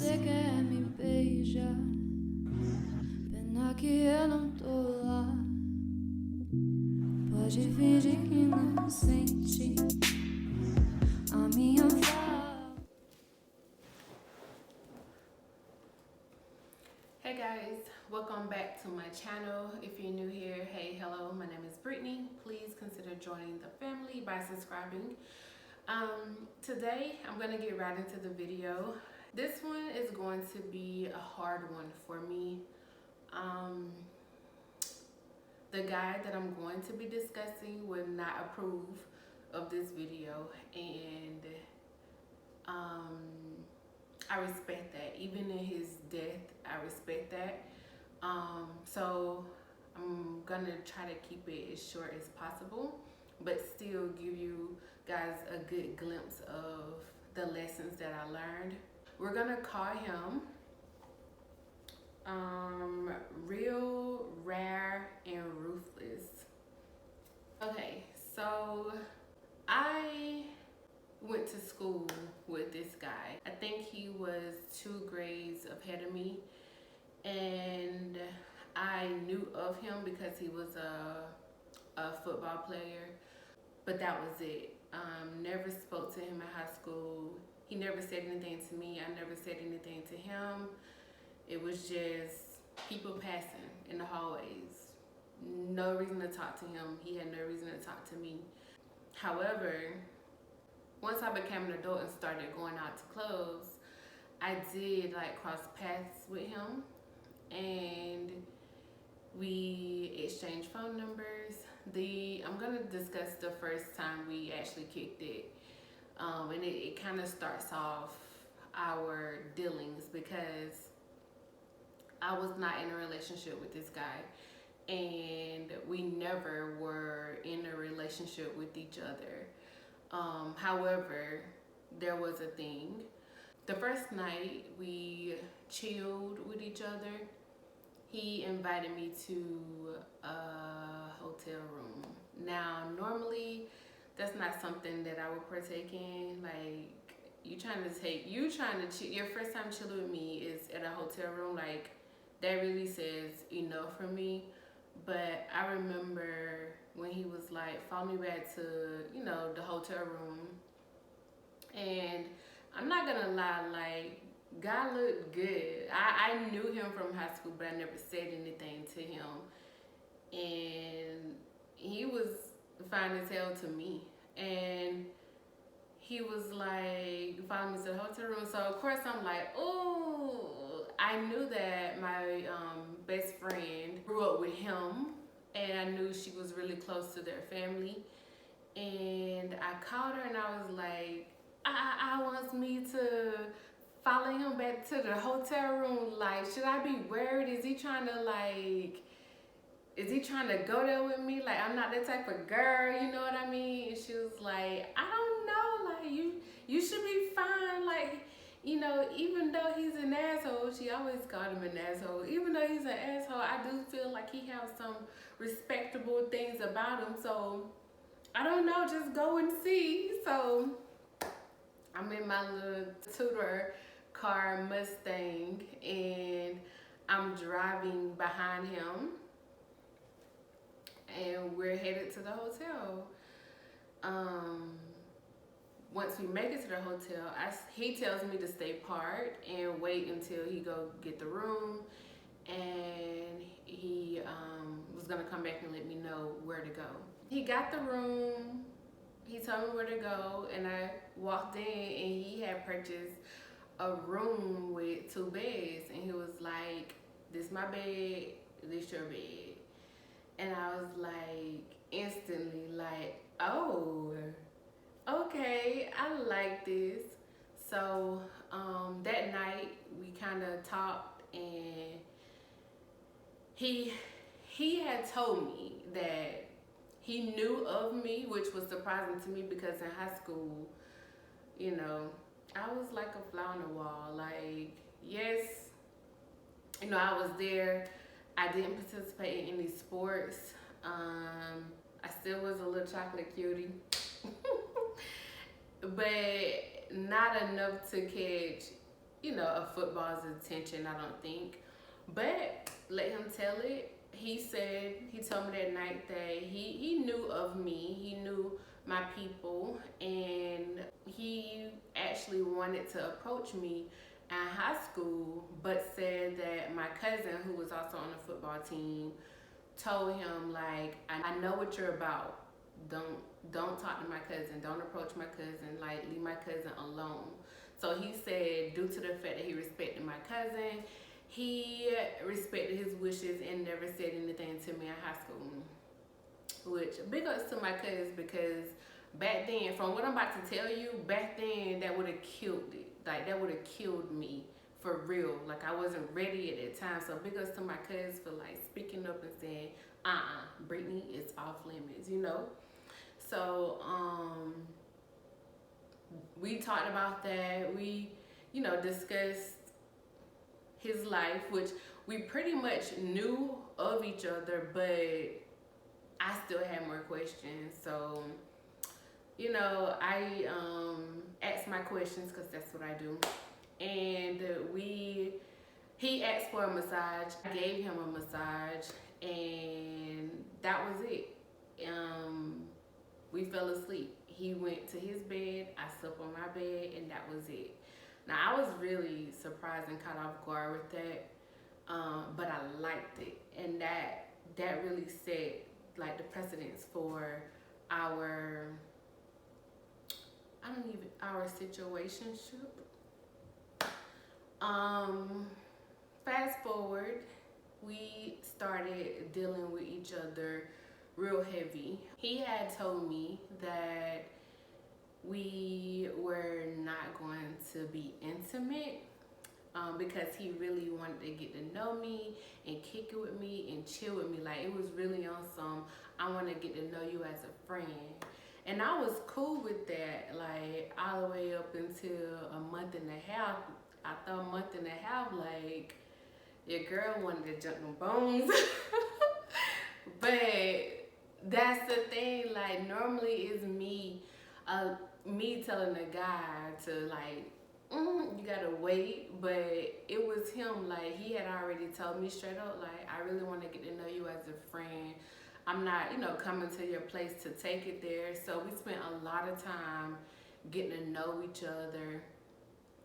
você quer me beijar, pena que eu não tô lá. Pode fingir que não sente a minha falta. Hey guys, welcome back to my channel. If you're new here, hey, hello, my name is Brittany. Please consider joining the family by subscribing. Today I'm gonna get right into the video. This one is going to be a hard one for me. The guy that I'm going to be discussing would not approve of this video, and I respect that. Even in his death, I respect that. So I'm gonna try to keep it as short as possible, but still give you guys a good glimpse of the lessons that I learned. We're gonna call him Real, Rare, and Ruthless. Okay, so I went to school with this guy. I think he was 2 grades ahead of me, and I knew of him because he was a football player, but that was it. Never spoke to him in high school. He never said anything to me. I never said anything to him. It was just people passing in the hallways. No reason to talk to him. He had no reason to talk to me. However, once I became an adult and started going out to clubs, I did cross paths with him, and we exchanged phone numbers. I'm gonna discuss the first time we actually kicked it, and it kind of starts off our dealings because I was not in a relationship with this guy, and we never were in a relationship with each other. However, there was a thing. The first night we chilled with each other, he invited me to a hotel room. Now, normally that's not something that I would partake in. Like, your first time chilling with me is at a hotel room. Like, that really says enough for me. But I remember when he was like, follow me back to, the hotel room. And I'm not gonna lie, God looked good. I knew him from high school, but I never said anything to him. And he was fine as hell to me. And he was like, follow me to the hotel room. So of course I'm like, oh, I knew that my best friend grew up with him, and I knew she was really close to their family. And I called her and I was like, I wants me to follow him back to the hotel room. Like, should I be worried? Is he trying to go there with me? Like, I'm not that type of girl, you know what I mean? And she was like, I don't know, like, you should be fine. Like, even though he's an asshole, she always called him an asshole. Even though he's an asshole, I do feel like he has some respectable things about him. So, I don't know, just go and see. So, I'm in my little Tudor car Mustang, and I'm driving behind him, and we're headed to the hotel. Once we make it to the hotel, he tells me to stay parked and wait until he go get the room, and he was gonna come back and let me know where to go. He got the room, he told me where to go, and I walked in, and he had purchased a room with 2 beds, and he was like, this my bed, this your bed. And I was like, instantly like, oh, okay, I like this. So that night we kind of talked, and he had told me that he knew of me, which was surprising to me because in high school, I was like a fly on the wall. Like, yes, I was there. I didn't participate in any sports. I still was a little chocolate cutie. But not enough to catch of football's attention, I don't think. But let him tell it. He told me that night that he knew of me, he knew my people, and he actually wanted to approach me in high school, but said that my cousin, who was also on the football team, told him, like, I know what you're about. Don't talk to my cousin. Don't approach my cousin. Like, leave my cousin alone. So he said, due to the fact that he respected my cousin, he respected his wishes and never said anything to me in high school. Which, big ups to my cousin, because back then, from what I'm about to tell you, back then that would have killed it. Like, that would have killed me for real. Like, I wasn't ready at that time. So big ups to my cousin for like speaking up and saying, Brittany, it's off limits. So we talked about that. We, discussed his life, which we pretty much knew of each other, but I still had more questions. So, I asked my questions, because that's what I do. And he asked for a massage. I gave him a massage, and that was it. We fell asleep. He went to his bed, I slept on my bed, and that was it. Now, I was really surprised and caught off guard with that, but I liked it, and that really set like the precedence for our situationship. Fast forward, we started dealing with each other real heavy. He had told me that we were not going to be intimate, because he really wanted to get to know me and kick it with me and chill with me. Like, it was really on some, I want to get to know you as a friend. And I was cool with that, like, all the way up until a month and a half. After a month and a half, like, your girl wanted to jump them bones. But that's the thing, like, normally it's me telling a guy to, like, you gotta wait, but it was him. Like, he had already told me straight up, like, I really want to get to know you as a friend. I'm not, coming to your place to take it there. So we spent a lot of time getting to know each other.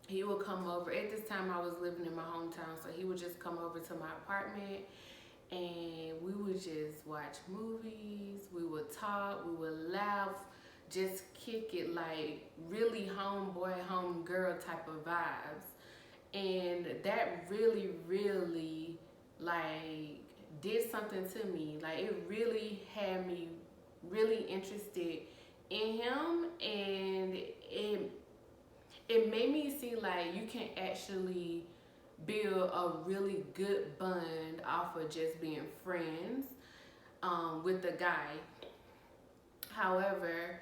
He would come over. At this time, I was living in my hometown, so he would just come over to my apartment, and we would just watch movies. We would talk. We would laugh. Just kick it, like, really homeboy, homegirl type of vibes. And that really, really, like, did something to me. Like, it really had me really interested in him, and it made me see, like, you can actually build a really good bond off of just being friends with the guy. However,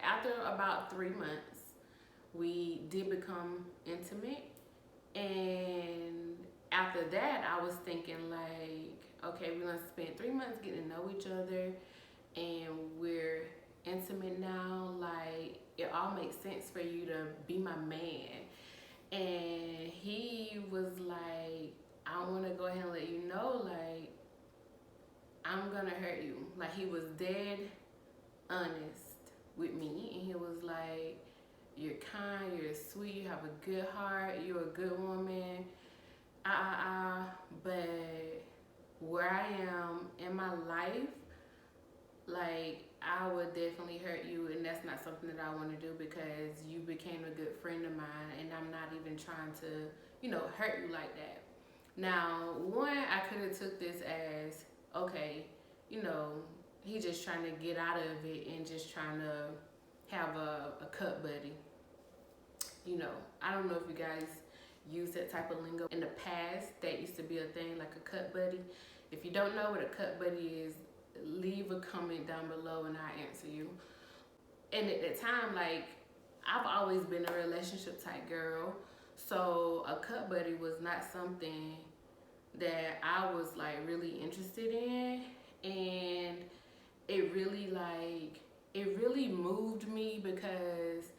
after about 3 months, we did become intimate, and after that, I was thinking, like, okay, we're gonna spend 3 months getting to know each other, and we're intimate now. Like, it all makes sense for you to be my man. And he was like, I want to go ahead and let you know, like, I'm gonna hurt you. Like, he was dead honest with me, and he was like, you're kind, you're sweet, you have a good heart, you're a good woman, but where I am in my life, like, I would definitely hurt you, and that's not something that I want to do, because you became a good friend of mine, and I'm not even trying to, hurt you like that. Now, one, I could have took this as, okay, he just trying to get out of it and just trying to have a cut buddy. I don't know if you guys use that type of lingo. In the past, that used to be a thing, like a cut buddy. If you don't know what a cut buddy is, leave a comment down below and I'll answer you. And at the time, like, I've always been a relationship type girl, so a cut buddy was not something that I was, like, really interested in. And it really moved me, because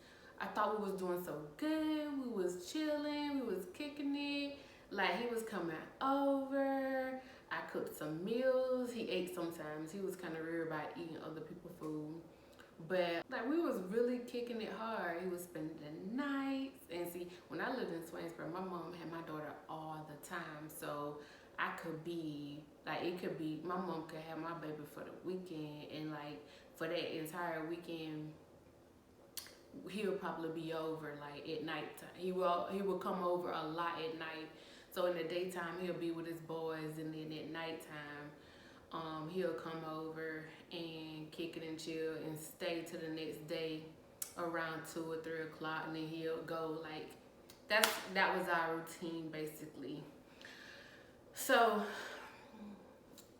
I thought we was doing so good. We was chilling. We was kicking it. Like, he was coming over. I cooked some meals. He ate sometimes. He was kind of weird about eating other people's food. But like, we was really kicking it hard. He was spending the nights. And see, when I lived in Swainsboro, my mom had my daughter all the time. So I could be, like, it could be, my mom could have my baby for the weekend. And like, for that entire weekend, he'll probably be over like at nighttime. He will come over a lot at night. So in the daytime he'll be with his boys, and then at nighttime he'll come over and kick it and chill and stay till the next day around 2 or 3 o'clock, and then he'll go. Like, that was our routine basically. So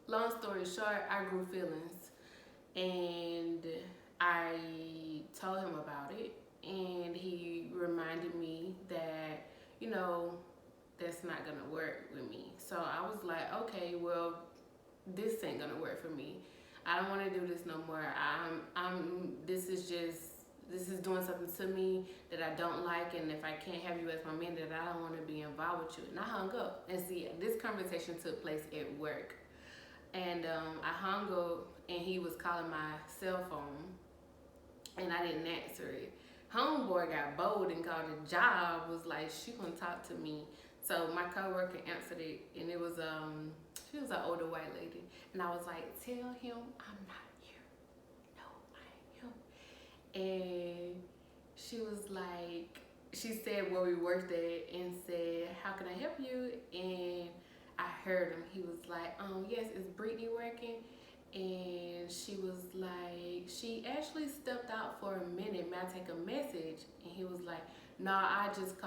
long story short, I grew feelings, and I told him about it, and he reminded me that, you know, that's not gonna work with me. So I was like, okay, well, this ain't gonna work for me. I don't want to do this no more. This is doing something to me that I don't like, and if I can't have you as my man, that I don't want to be involved with you. And I hung up. And see, this conversation took place at work, and I hung up, and he was calling my cell phone, and I didn't answer it. Homeboy got bold and called the job, was like, she gonna talk to me. So my coworker answered it, and it was she was an older white lady, and I was like, tell him I'm not here. No, I ain't him. And she was like, she said where we worked at, and said, how can I help you? And I heard him. He was like, yes, is Brittany working? And she was like, she actually stepped out for a minute. May I take a message? And he was like, no, I just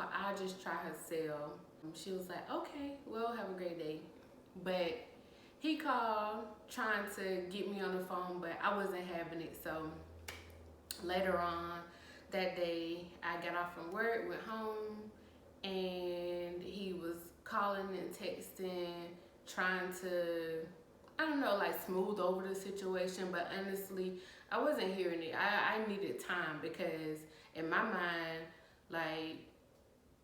try her cell. She was like, okay, well, have a great day. But he called trying to get me on the phone, but I wasn't having it. So later on that day, I got off from work, went home, and he was calling and texting, trying to, I don't know, like smooth over the situation. But honestly, I wasn't hearing it. I needed time, because in my mind, like,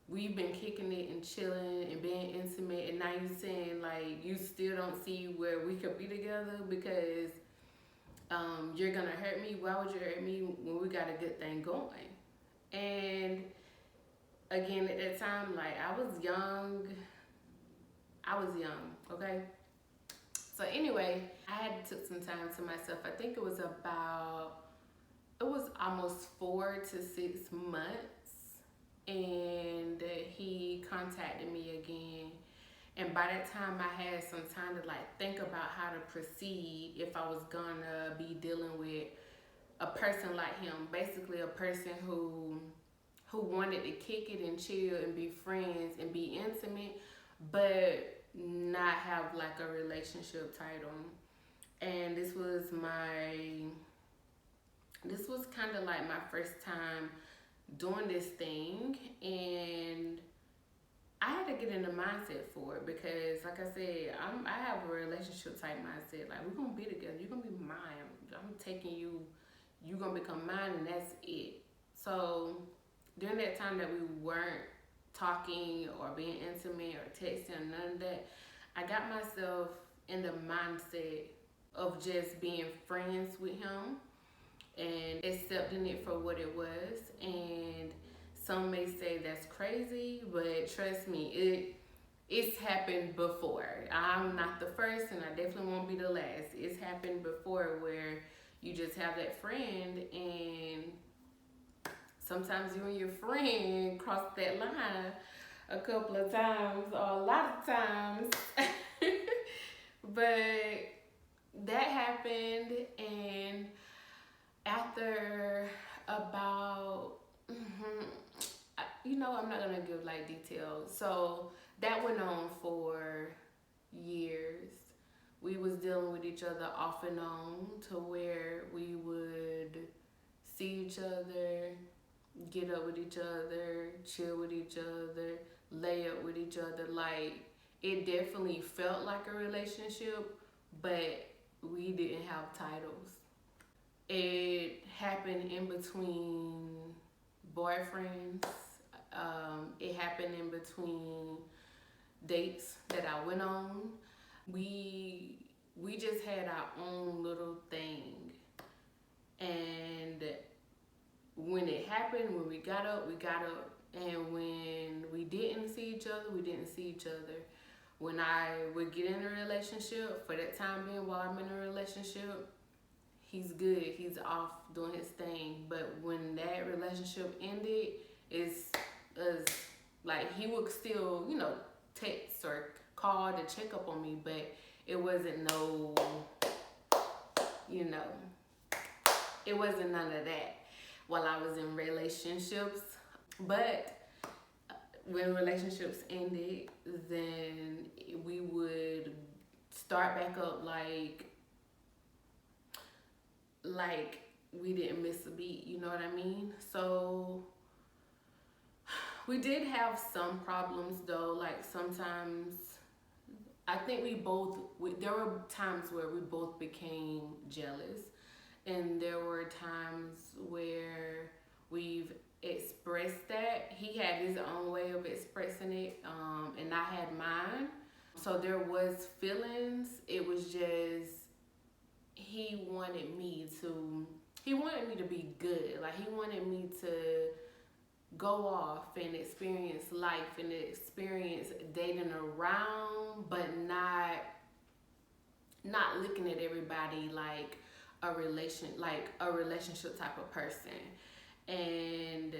we've been kicking it and chilling and being intimate, and now you saying like you still don't see where we could be together because you're gonna hurt me. Why would you hurt me when we got a good thing going? And again, at that time, like, I was young, okay? So anyway, I had to took some time to myself. I think it was almost 4 to 6 months, and he contacted me again. And by that time, I had some time to like think about how to proceed if I was gonna be dealing with a person like him. Basically, a person who wanted to kick it and chill and be friends and be intimate, but not have like a relationship title. And this was kind of like my first time doing this thing, and I had to get in the mindset for it, because like I said, I have a relationship type mindset. Like, we're gonna be together, you're gonna be mine, I'm taking you, you're gonna become mine, and that's it. So during that time that we weren't talking or being intimate or texting or none of that, I got myself in the mindset of just being friends with him and accepting it for what it was. And some may say that's crazy, but trust me, it's happened before. I'm not the first, and I definitely won't be the last. It's happened before where you just have that friend, and sometimes you and your friend cross that line a couple of times, or a lot of times. But that happened, and after about, I'm not gonna give like details. So that went on for years. We was dealing with each other off and on, to where we would see each other, get up with each other, chill with each other, lay up with each other. Like, it definitely felt like a relationship, but we didn't have titles. It happened in between boyfriends. It happened in between dates that I went on. We just had our own little thing, and when it happened, when we got up, and when we didn't see each other, we didn't see each other. When I would get in a relationship, for that time being while I'm in a relationship, he's good, he's off doing his thing. But when that relationship ended, it's like he would still, text or call to check up on me, but it wasn't no, it wasn't none of that while I was in relationships. But when relationships ended, then we would start back up like we didn't miss a beat, you know what I mean? So we did have some problems though, like sometimes I think there were times where we both became jealous, and there were times where we've expressed that. He had his own way of expressing it, and I had mine. So there was feelings. It was just he wanted me to be good. Like he wanted me to go off and experience life and experience dating around, but not looking at everybody like a relationship type of person. And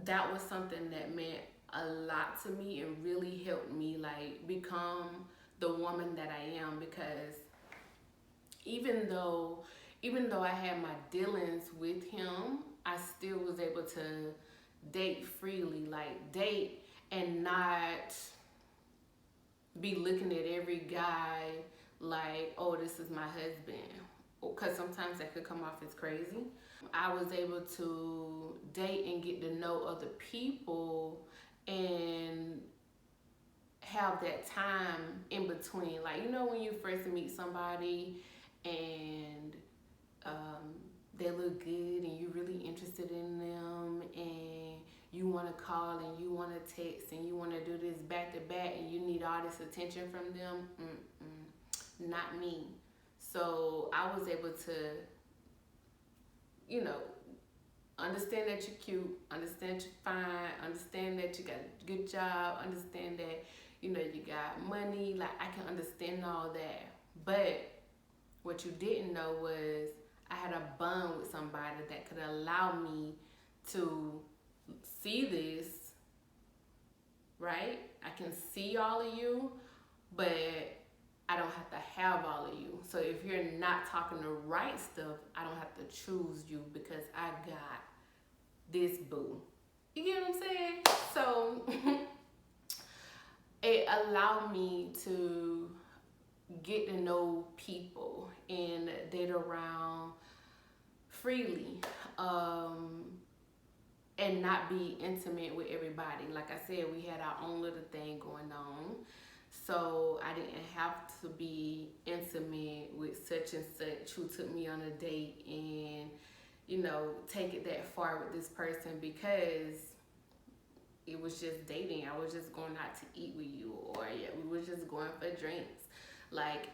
that was something that meant a lot to me and really helped me like become the woman that I am, because even though I had my dealings with him, I still was able to date freely, like date and not be looking at every guy like, oh, this is my husband, because sometimes that could come off as crazy. I was able to date and get to know other people and have that time in between. Like, when you first meet somebody and they look good and you're really interested in them and you want to call and you want to text and you want to do this back to back and you need all this attention from them. Not me. So I was able to, understand that you're cute, understand you're fine, understand that you got a good job, understand that, you got money. Like, I can understand all that. But what you didn't know was I had a bond with somebody that could allow me to see this, right? I can see all of you, but I don't have to have all of you. So if you're not talking the right stuff, I don't have to choose you because I got this boo. You get what I'm saying? So it allowed me to get to know people and date around freely, and not be intimate with everybody. Like I said, we had our own little thing going on. So I didn't have to be intimate with such and such who took me on a date and, take it that far with this person, because it was just dating. I was just going out to eat with you, or we were just going for drinks. Like,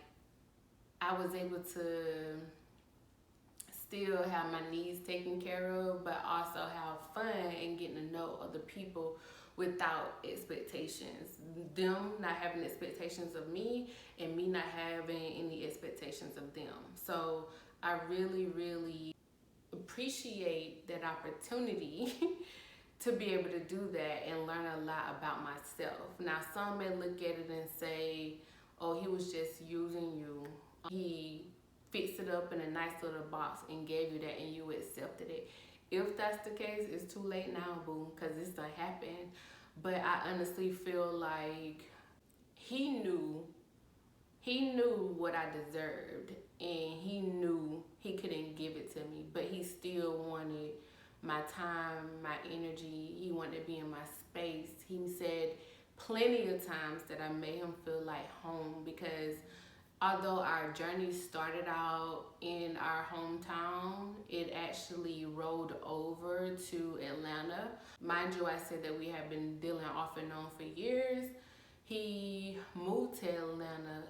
I was able to still have my needs taken care of, but also have fun and getting to know other people without expectations. Them not having expectations of me and me not having any expectations of them. So I really, really appreciate that opportunity to be able to do that and learn a lot about myself. Now, some may look at it and say, oh, he was just using you. He fixed it up in a nice little box and gave you that and you accepted it. If that's the case, it's too late now, boo, because this done happened. But I honestly feel like he knew what I deserved, and he knew he couldn't give it to me, but he still wanted my time, my energy. He wanted to be in my space. He said plenty of times that I made him feel like home, because although our journey started out in our hometown, it actually rolled over to Atlanta. Mind you, I said that we had been dealing off and on for years. He moved to Atlanta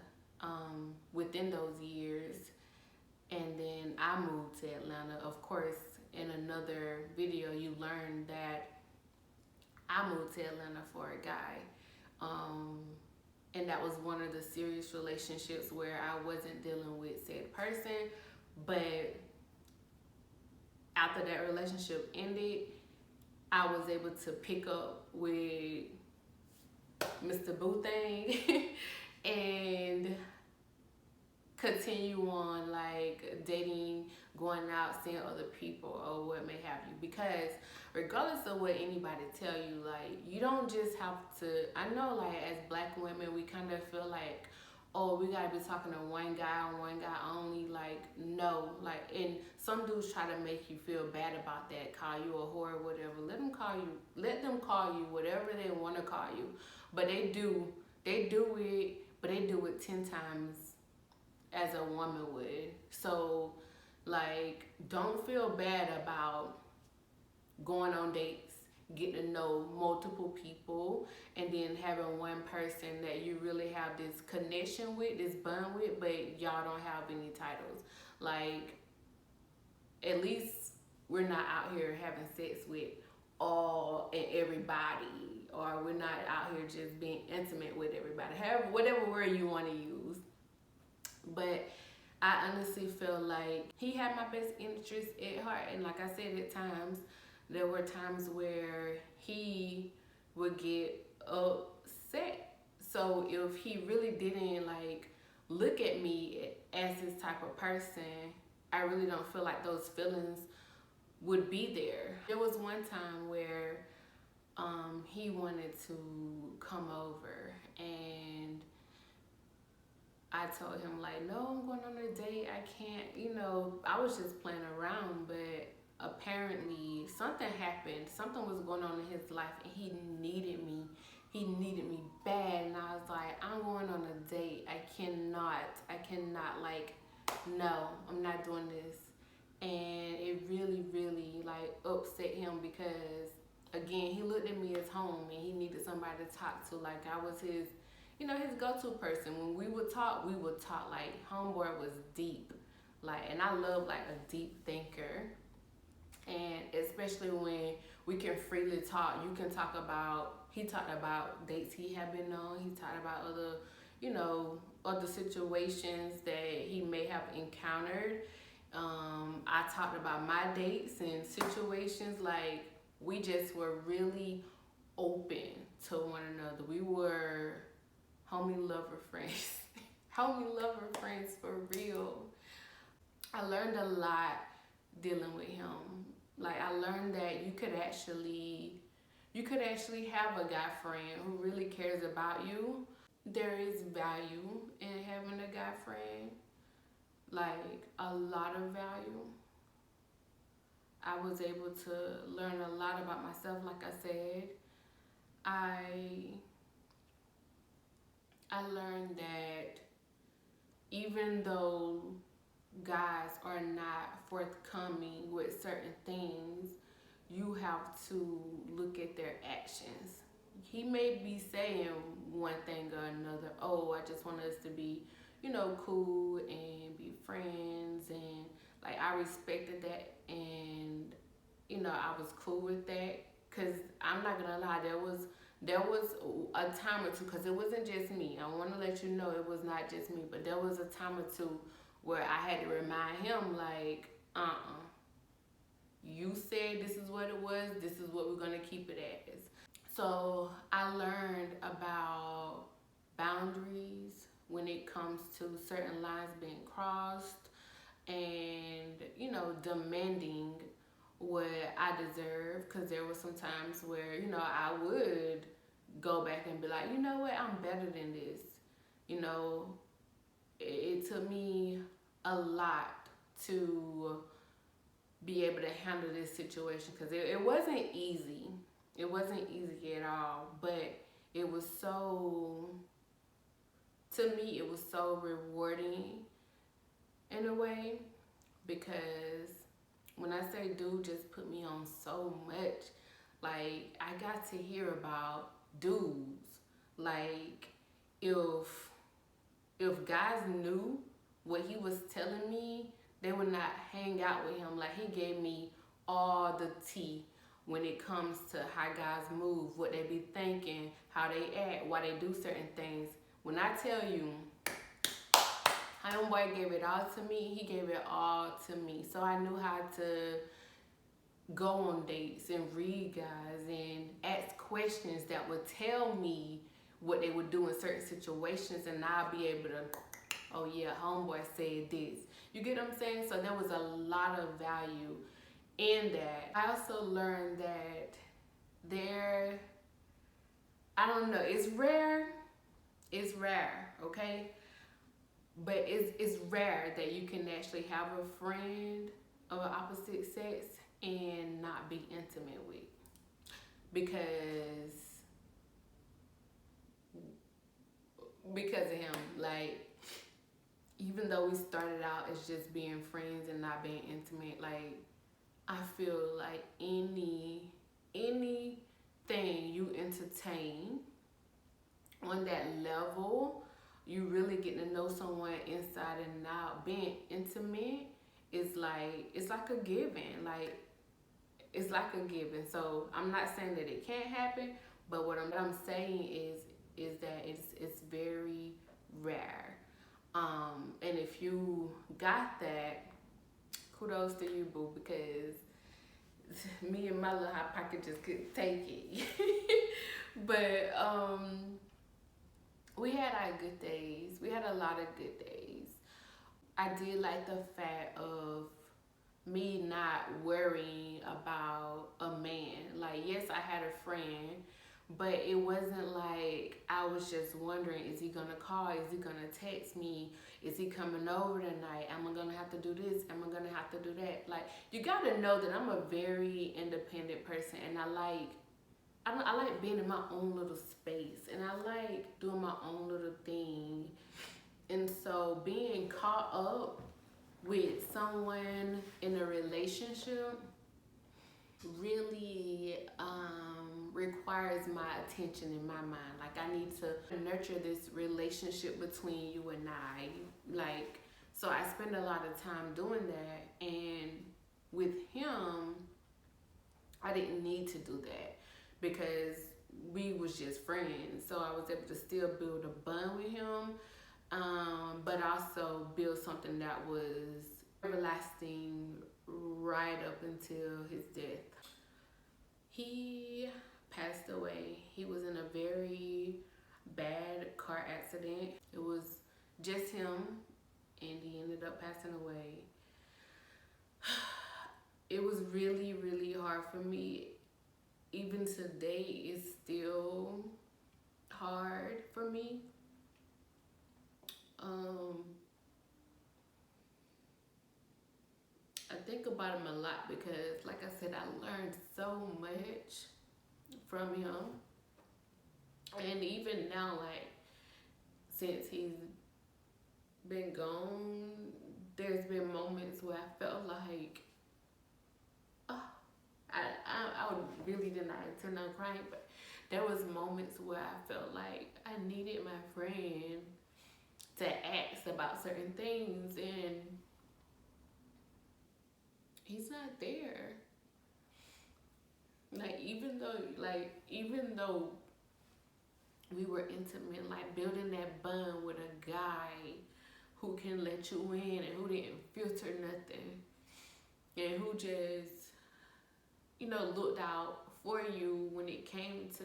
within those years, and then I moved to Atlanta. Of course, in another video, you learned that I moved to Atlanta for a guy. And that was one of the serious relationships where I wasn't dealing with said person. But after that relationship ended, I was able to pick up with Mr. Boo Thing and continue on like dating, going out, seeing other people or what may have you. Because regardless of what anybody tell you, like, you don't just have to, I know like as black women we kind of feel like, oh, we gotta be talking to one guy and one guy only. Like, no, like, and some dudes try to make you feel bad about that, call you a whore or whatever. Let them call you whatever they want to call you. But they do it, but they do it 10 times as a woman would. So like, don't feel bad about going on dates, getting to know multiple people, and then having one person that you really have this connection with, this bond with, but y'all don't have any titles. Like, at least we're not out here having sex with all and everybody, or we're not out here just being intimate with everybody. However, whatever word you want to use. But I honestly feel like he had my best interest at heart. And like I said, at times, there were times where he would get upset. So if he really didn't like look at me as his type of person, I really don't feel like those feelings would be there. There was one time where he wanted to come over, and I told him like, no, I'm going on a date, I can't, you know, I was just playing around. But apparently something happened, something was going on in his life, and he needed me bad. And I was like, I'm going on a date, I cannot, like, no, I'm not doing this. And it really like upset him, because again, he looked at me as home and he needed somebody to talk to. Like, I was his, you know, his go-to person. When we would talk like, homeboy was deep. Like, and I love like a deep thinker. And especially when we can freely talk, you can talk about, he talked about dates he had been on, he talked about other, you know, other situations that he may have encountered. I talked about my dates and situations. Like, we just were really open to one another. We were homie lover friends. Homie lover friends for real. I learned a lot dealing with him. Like, I learned that you could actually have a guy friend who really cares about you. There is value in having a guy friend, like a lot of value. I was able to learn a lot about myself. Like I said, I learned that even though guys are not forthcoming with certain things, you have to look at their actions. He may be saying one thing or another, oh, I just want us to be, you know, cool and be friends, and like, I respected that, and you know, I was cool with that. Cause I'm not gonna lie, there was a time or two, because it wasn't just me. I want to let you know it was not just me, but there was a time or two where I had to remind him, like, you said this is what it was, this is what we're gonna keep it as. So I learned about boundaries when it comes to certain lines being crossed, and, you know, demanding what I deserve. Because there were some times where, you know, I would go back and be like, you know what, I'm better than this. You know, it took me a lot to be able to handle this situation, because it wasn't easy. It wasn't easy at all, but it was so, to me, it was so rewarding in a way, because when I say dude just put me on so much, like I got to hear about dudes. Like if guys knew what he was telling me, they would not hang out with him. Like, he gave me all the tea when it comes to how guys move, what they be thinking, how they act, why they do certain things. When I tell you, homeboy gave it all to me, he gave it all to me. So I knew how to go on dates and read guys and ask questions that would tell me what they would do in certain situations, and I'll be able to, oh yeah, homeboy said this. You get what I'm saying? So there was a lot of value in that. I also learned that I don't know, it's rare, okay? But it's rare that you can actually have a friend of an opposite sex and not be intimate with, because of him. Like, even though we started out as just being friends and not being intimate, like, I feel like anything you entertain on that level, you really get to know someone inside and out. Being intimate is like, it's like a giving. Like, it's like a given. So I'm not saying that it can't happen, but what I'm saying is that it's very rare. And if you got that, kudos to you, boo, because me and my little hot pocket just couldn't take it. But we had our good days. We had a lot of good days. I did like the fact of me not worrying about a man. Like, yes, I had a friend, but it wasn't like I was just wondering, is he gonna call? Is he gonna text me? Is he coming over tonight? Am I gonna have to do this? Am I gonna have to do that? Like, you gotta know that I'm a very independent person, and I like being in my own little space, and I like doing my own little thing. And so being caught up with someone in a relationship really requires my attention in my mind. Like, I need to nurture this relationship between you and I. Like, so I spend a lot of time doing that, and with him, I didn't need to do that because we was just friends. So I was able to still build a bond with him, but also build something that was everlasting right up until his death. He passed away. He was in a very bad car accident. It was just him, and he ended up passing away. It was really, really hard for me. Even today, it's still hard for me. I think about him a lot because, like I said, I learned so much from him. And even now, like, since he's been gone, there's been moments where I felt like, I really did not intend on crying, but there was moments where I felt like I needed my friend to ask about certain things, and he's not there. Even though we were intimate, like building that bond with a guy who can let you in and who didn't filter nothing, and who just, looked out for you when it came to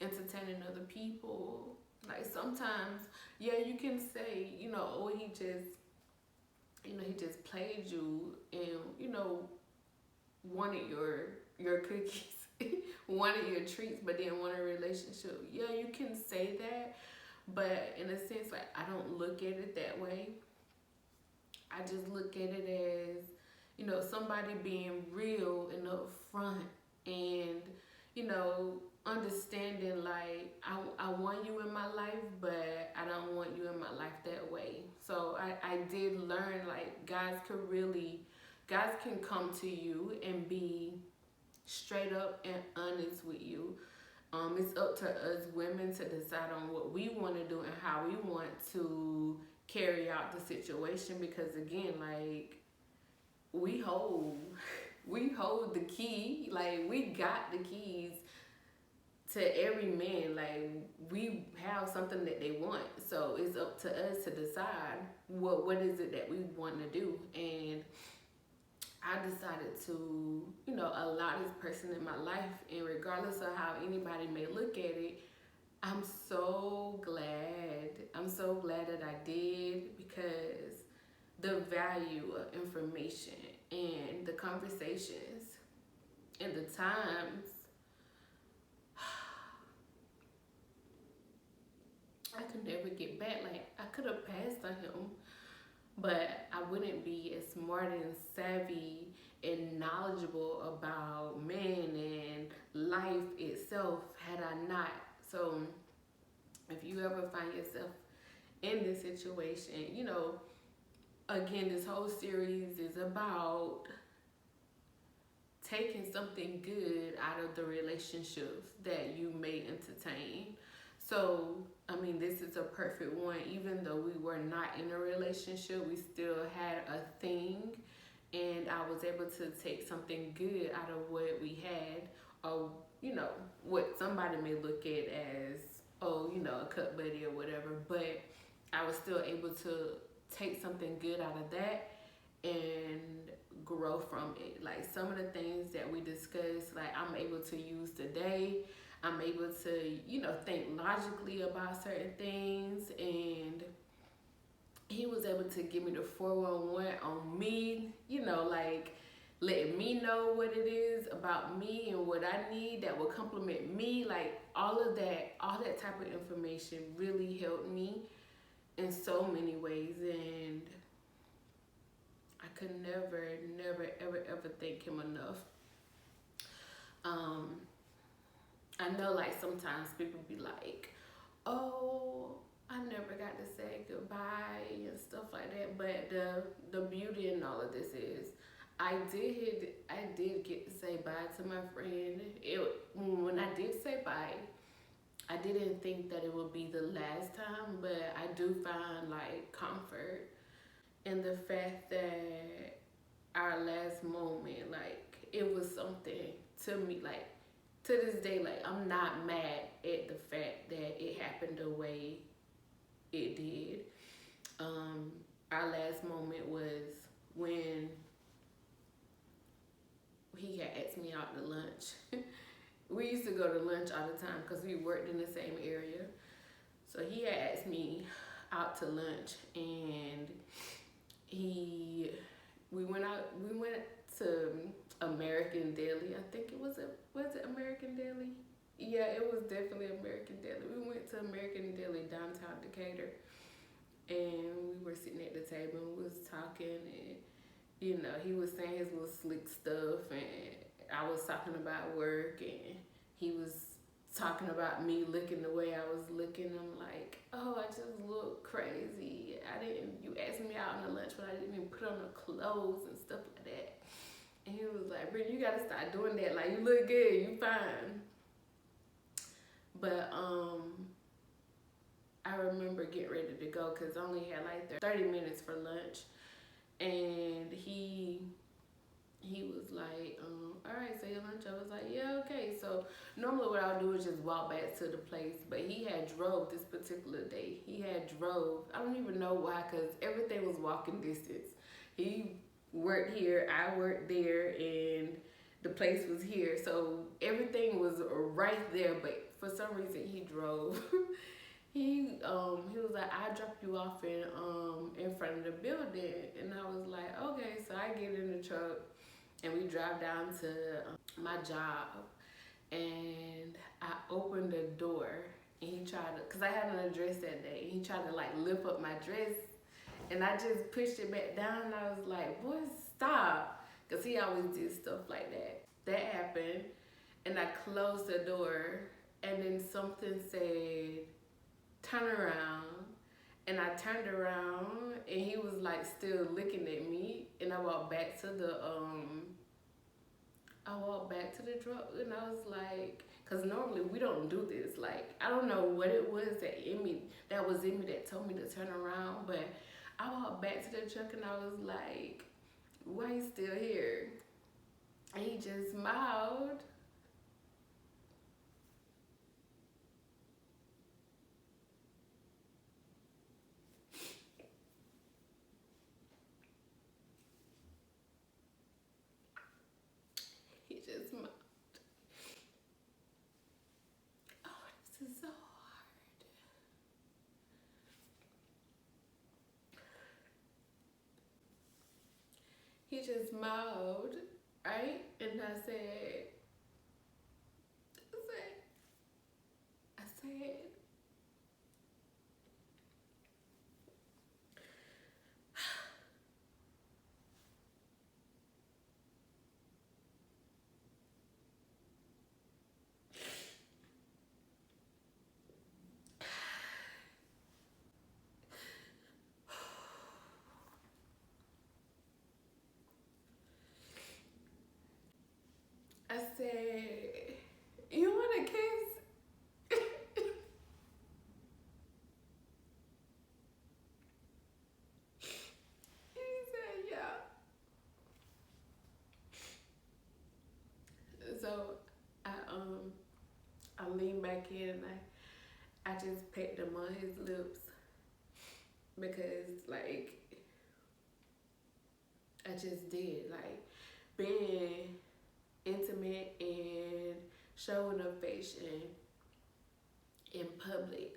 entertaining other people. Like, sometimes, yeah, you can say, oh, he just played you and, wanted your cookies, wanted your treats, but didn't want a relationship. Yeah, you can say that, but in a sense, like, I don't look at it that way. I just look at it as, somebody being real and upfront, and, you know, understanding like I want you in my life, but I don't want you in my life that way. So I did learn like guys can come to you and be straight up and honest with you. It's up to us women to decide on what we want to do and how we want to carry out the situation, because again, like, we hold we hold the key, like we got the keys to every man. Like, we have something that they want, so it's up to us to decide what is it that we want to do. And I decided to, you know, allow this person in my life, and regardless of how anybody may look at it, I'm so glad. I'm so glad that I did, because the value of information and the conversations and the times, I could never get back. Like, I could have passed on him, but I wouldn't be as smart and savvy and knowledgeable about men and life itself had I not. So if you ever find yourself in this situation, you know, again, this whole series is about taking something good out of the relationships that you may entertain. So, I mean, this is a perfect one. Even though we were not in a relationship, we still had a thing, and I was able to take something good out of what we had, or, you know, what somebody may look at as, oh, you know, a cut buddy or whatever, but I was still able to take something good out of that and grow from it. Like, some of the things that we discussed, like, I'm able to use today. I'm able to, you know, think logically about certain things, and he was able to give me the 411 on me, you know, like letting me know what it is about me and what I need that will complement me. Like, all that type of information really helped me in so many ways, and I could never, ever thank him enough. I know, like, sometimes people be like, oh, I never got to say goodbye and stuff like that, but the beauty in all of this is I did get to say bye to my friend. When I did say bye, I didn't think that it would be the last time, but I do find like comfort in the fact that our last moment, like, it was something to me. Like, to this day, like, I'm not mad at the fact that it happened the way it did. Our last moment was when he had asked me out to lunch. We used to go to lunch all the time because we worked in the same area. So he had asked me out to lunch, and we went to American Deli. I think was it American Deli? Yeah, it was definitely American Deli. We went to American Deli downtown Decatur, and we were sitting at the table and we was talking, and, you know, he was saying his little slick stuff, and I was talking about work, and he was talking about me looking the way I was looking. I'm like, oh, I just look crazy. You asked me out on a lunch, but I didn't even put on the clothes and stuff like that. And he was like, Brittany, you gotta start doing that. Like, you look good, you fine. But I remember getting ready to go because I only had like 30 minutes for lunch, and he was like, all right, so your lunch? I was like, yeah, okay. So normally what I'll do is just walk back to the place, but he had drove this particular day. I don't even know why, because everything was walking distance. He worked here, I worked there, and the place was here. So everything was right there, but for some reason he drove. He was like, I dropped you off in front of the building, and I was like, okay. So I get in the truck and we drive down to my job, and I opened the door, and he tried to, cause I had an address that day, he tried to like lift up my dress, and I just pushed it back down, and I was like, boy, stop, cause he always did stuff like that. That happened, and I closed the door, and then something said, turn around. And I turned around, and he was like still looking at me, and I walked back to the truck, and I was like, cause normally we don't do this. Like, I don't know what it was that was in me that told me to turn around, but I walked back to the truck, and I was like, why you still here? And he just smiled. He just smiled. Oh, this is so hard. He just smiled, right? And I said, I said, I said, you want a kiss? He said, yeah. So I leaned back in, and I just pecked him on his lips, because like I just did, like, being intimate and showing affection in public,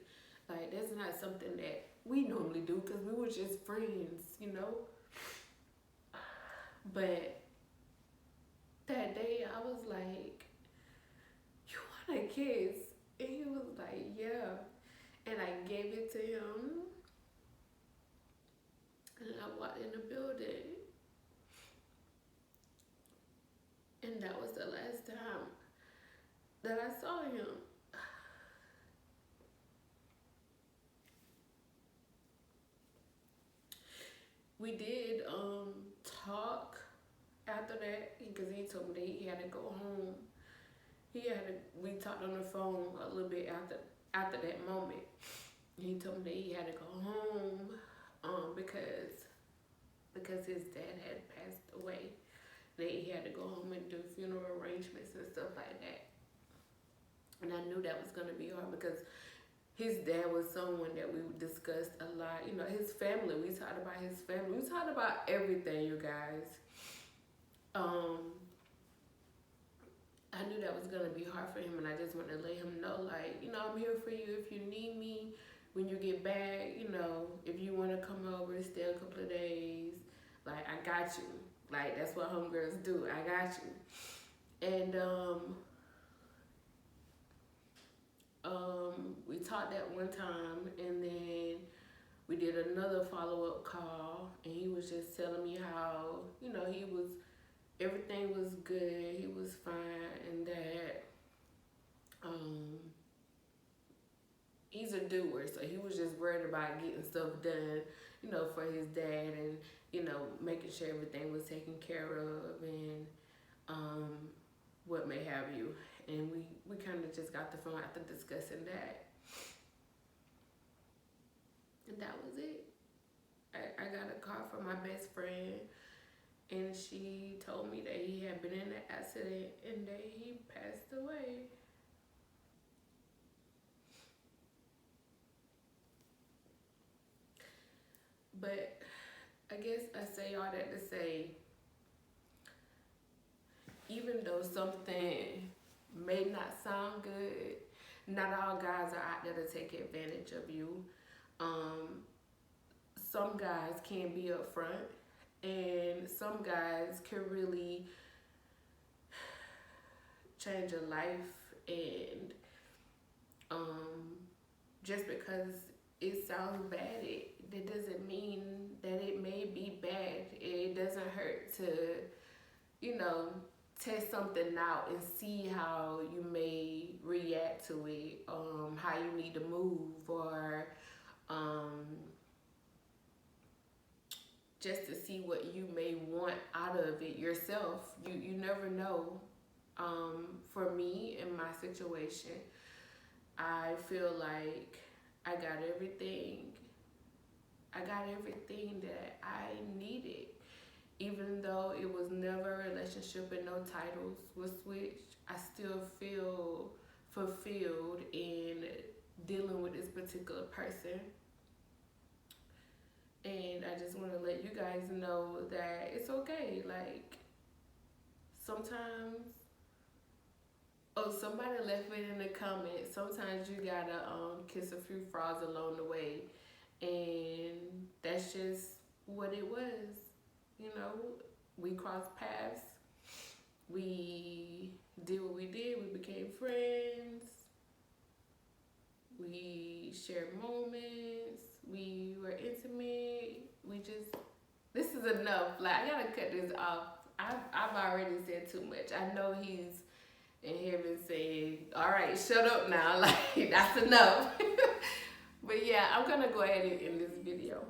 like, that's not something that we normally do, because we were just friends, you know. But that day I was like, you want a kiss? And he was like, yeah. And I gave it to him, and I walked in the building, and that was the last time that I saw him. We did talk after that, because he told me that he had to go home. We talked on the phone a little bit after that moment. He told me that he had to go home because his dad had passed away. That he had to go home and do funeral arrangements and stuff like that. And I knew that was gonna be hard, because his dad was someone that we discussed a lot. You know, his family. We talked about his family. We talked about everything, you guys. I knew that was gonna be hard for him, and I just wanted to let him know, like, you know, I'm here for you if you need me when you get back. You know, if you want to come over, stay a couple of days, like, I got you. Like, that's what homegirls do. I got you. And we talked that one time, and then we did another follow-up call, and he was just telling me how, you know, everything was good, he was fine, and that he's a doer, so he was just worried about getting stuff done, you know, for his dad, and, you know, making sure everything was taken care of, and what may have you. And we kind of just got the phone after discussing that, and that was it. I got a call from my best friend, and she told me that he had been in an accident and that he passed away. But I guess I say all that to say, even though something may not sound good, not all guys are out there to take advantage of you. Some guys can be upfront, and some guys can really change your life. And just because it sounds bad, it doesn't mean that it may be bad. It doesn't hurt to, you know, test something out and see how you may react to it, how you need to move, or just to see what you may want out of it yourself. You never know. For me, in my situation, I feel like I got everything that I needed. Even though it was never a relationship and no titles was switched, I still feel fulfilled in dealing with this particular person. And I just want to let you guys know that it's okay. Like, sometimes, oh, somebody left it in the comments. Sometimes you gotta kiss a few frogs along the way, and that's just what it was. You know, we crossed paths. We did what we did. We became friends. We shared moments. We were intimate. This is enough. Like, I gotta cut this off. I've already said too much. I know he's in heaven saying, all right, shut up now. Like, that's enough. But yeah, I'm gonna go ahead and end this video.